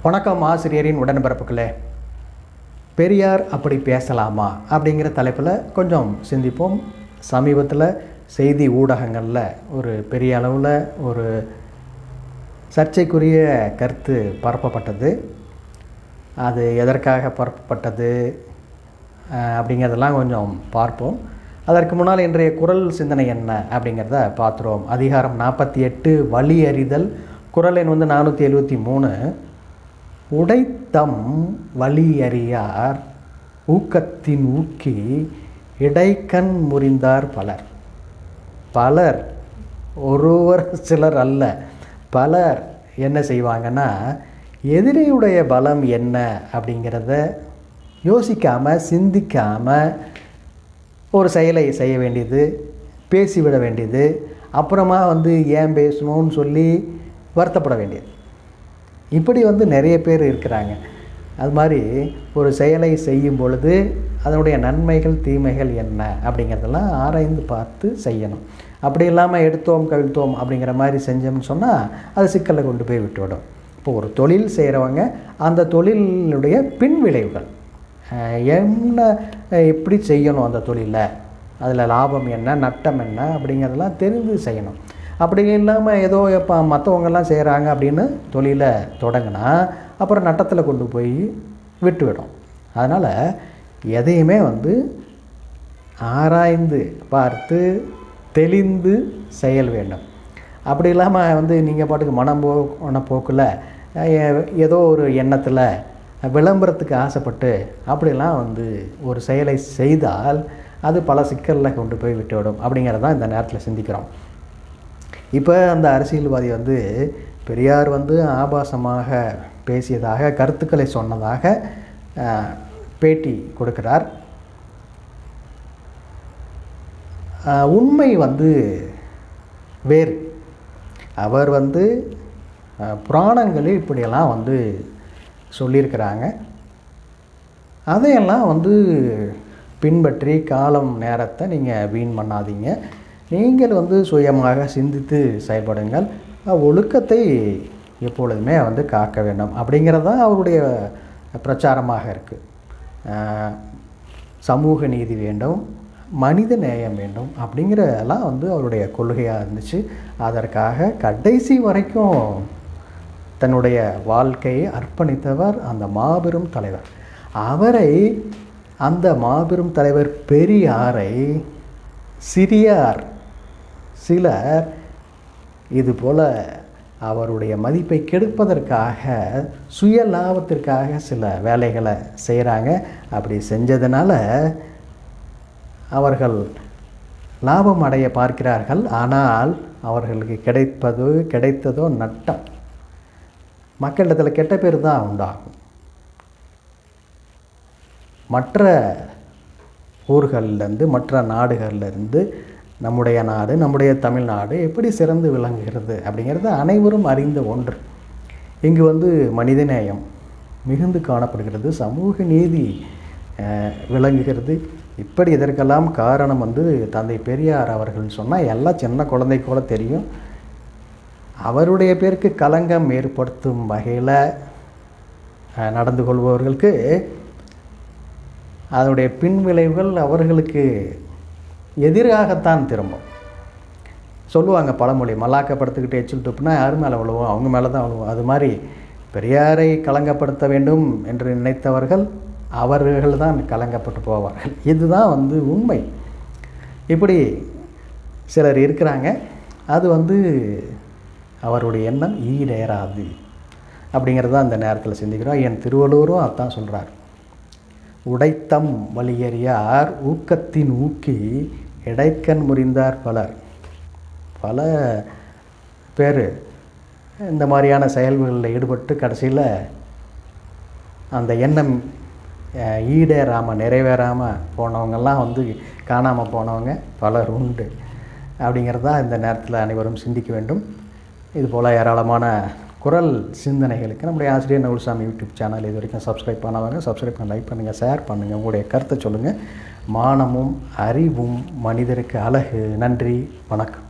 வணக்கம் ஆசிரியரின் உடன்பிறப்புகளே. பெரியார் அப்படி பேசலாமா அப்படிங்கிற தலைப்பில் கொஞ்சம் சிந்திப்போம். சமீபத்தில் செய்தி ஊடகங்களில் ஒரு பெரிய அளவில் ஒரு சர்ச்சைக்குரிய கருத்து பரப்பப்பட்டது. அது எதற்காக பரப்பப்பட்டது அப்படிங்கிறதெல்லாம் கொஞ்சம் பார்ப்போம். அதற்கு முன்னால் இன்றைய குறள் சிந்தனை என்ன அப்படிங்கிறத பார்த்துருவோம். அதிகாரம் 48 வழி அறிதல். குறள் எண் 473. உடைத்தம் வழி அறியார் ஊக்கத்தின் ஊக்கி இடைக்கண் முறிந்தார் பலர். பலர், ஒருவர் சிலர் அல்ல, பலர் என்ன செய்வாங்கன்னா, எதிரியுடைய பலம் என்ன அப்படிங்கிறத யோசிக்காமல் சிந்திக்காமல் ஒரு செயலை செய்ய வேண்டியது, பேசிவிட வேண்டியது, அப்புறமா ஏன் பேசணும்னு சொல்லி வருத்தப்பட வேண்டியது. இப்படி நிறைய பேர் இருக்கிறாங்க. அது மாதிரி ஒரு செயலை செய்யும் பொழுது அதனுடைய நன்மைகள் தீமைகள் என்ன அப்படிங்கிறதெல்லாம் ஆராய்ந்து பார்த்து செய்யணும். அப்படி இல்லாமல் எடுத்தோம் கவிழ்த்தோம் அப்படிங்கிற மாதிரி செஞ்சோம்னு சொன்னால் அது சிக்கலை கொண்டு போய் விட்டுவிடும். இப்போ ஒரு தொழில் செய்கிறவங்க அந்த தொழிலுடைய பின் விளைவுகள் என்ன, எப்படி செய்யணும், அந்த தொழிலை அதில் லாபம் என்ன நட்டம் என்ன அப்படிங்கிறதெல்லாம் தெரிந்து செய்யணும். அப்படி இல்லாமல் ஏதோ இப்போ மற்றவங்கெல்லாம் செய்கிறாங்க அப்படின்னு தொழிலை தொடங்கினா அப்புறம் நட்டத்தில் கொண்டு போய் விட்டுவிடும். அதனால் எதையுமே ஆராய்ந்து பார்த்து தெளிந்து செயல் வேண்டும். அப்படி இல்லாமல் நீங்கள் பாட்டுக்கு மனம்போன போக்கில் ஏதோ ஒரு எண்ணத்தில் விளம்பரத்துக்கு ஆசைப்பட்டு அப்படிலாம் ஒரு செயலை செய்தால் அது பல சிக்கலில் கொண்டு போய் விட்டுவிடும் அப்படிங்கிறதான் இந்த நேரத்தில் சிந்திக்கிறோம். இப்போ அந்த அரசியல்வாதி பெரியார் ஆபாசமாக பேசியதாக, கருத்துக்களை சொன்னதாக பேட்டி கொடுக்கிறார். உண்மை வேறு. அவர் புராணங்களில் இப்படியெல்லாம் சொல்லியிருக்கிறாங்க. அதையெல்லாம் பின்பற்றி காலம் நேரத்தை நீங்கள் வீண் பண்ணாதீங்க. நீங்கள் சுயமாக சிந்தித்து செயல்படுங்கள். ஒழுக்கத்தை எப்பொழுதுமே காக்க வேண்டும் அப்படிங்கிறது தான் அவருடைய பிரச்சாரமாக இருக்குது. சமூக நீதி வேண்டும், மனித நேயம் வேண்டும் அப்படிங்கிறதெல்லாம் அவருடைய கொள்கையாக இருந்துச்சு. அதற்காக கடைசி வரைக்கும் தன்னுடைய வாழ்க்கையை அர்ப்பணித்தவர் அந்த மாபெரும் தலைவர். அவரை, அந்த மாபெரும் தலைவர் பெரியாரை சிறியார் சிலர் இதுபோல் அவருடைய மதிப்பை கெடுப்பதற்காக, சுய லாபத்திற்காக சில வேலைகளை செய்கிறாங்க. அப்படி செஞ்சதுனால அவர்கள் லாபம் அடைய பார்க்கிறார்கள். ஆனால் அவர்களுக்கு கிடைத்ததோ நட்டம். மக்களிடத்தில் கெட்ட பேர் தான் உண்டாகும். மற்ற ஊர்களிலிருந்து, மற்ற நாடுகளிலிருந்து நம்முடைய நாடு, நம்முடைய தமிழ்நாடு எப்படி சிறந்து விளங்குகிறது அப்படிங்கிறது அனைவரும் அறிந்த ஒன்று. இங்கு மனிதநேயம் மிகுந்து காணப்படுகிறது, சமூக நீதி விளங்குகிறது. இப்படி இதற்கெல்லாம் காரணம் தந்தை பெரியார் அவர்கள் சொன்னால் எல்லாம் சின்ன குழந்தை கூட தெரியும். அவருடைய பேருக்கு களங்கம் ஏற்படுத்தும் வகையில் நடந்து கொள்பவர்களுக்கு அதனுடைய பின்விளைவுகள் அவர்களுக்கு எதிராகத்தான் திரும்பும். சொல்லுவாங்க பழமொழி, மல்லாக்கப்படுத்திக்கிட்டு எச்சில் துப்புனா யார் மேலே விழுவோம், அவங்க மேலே தான் விழுவோம். அது மாதிரி பெரியாரை களங்கப்படுத்த வேண்டும் என்று நினைத்தவர்கள் அவர்கள் தான் களங்கப்பட்டு போவார்கள். இதுதான் உண்மை. இப்படி சிலர் இருக்கிறாங்க. அது அவருடைய எண்ணம் ஈடேறாது அப்படிங்கிறத அந்த நேரத்தில் சிந்திக்கிறோம். என் திருவள்ளுவரும் அதான் சொல்கிறார். உடைத்தம் வலியறியார் ஊக்கத்தின் ஊக்கி இடைக்கண் முறிந்தார் பலர். பல பேர் இந்த மாதிரியான செயல்களில் ஈடுபட்டு கடைசியில் அந்த எண்ணம் ஈடேறாமல், நிறைவேறாமல் போனவங்கெல்லாம் காணாமல் போனவங்க பலர் உண்டு. அப்படிங்கிறது தான் இந்த நேரத்தில் அனைவரும் சிந்திக்க வேண்டும். இதுபோல் ஏராளமான குறள் சிந்தனைகளுக்கு நம்முடைய ஆசிரியர் நகுல்சாமி யூடியூப் சேனல் இது வரைக்கும் சப்ஸ்கிரைப் பண்ணாதவங்க சப்ஸ்கிரைப் பண்ண, லைக் பண்ணுங்கள், ஷேர் பண்ணுங்கள், உங்களுடைய கருத்தை சொல்லுங்கள். மானமும் அறிவும் மனிதருக்கு அழகு. நன்றி, வணக்கம்.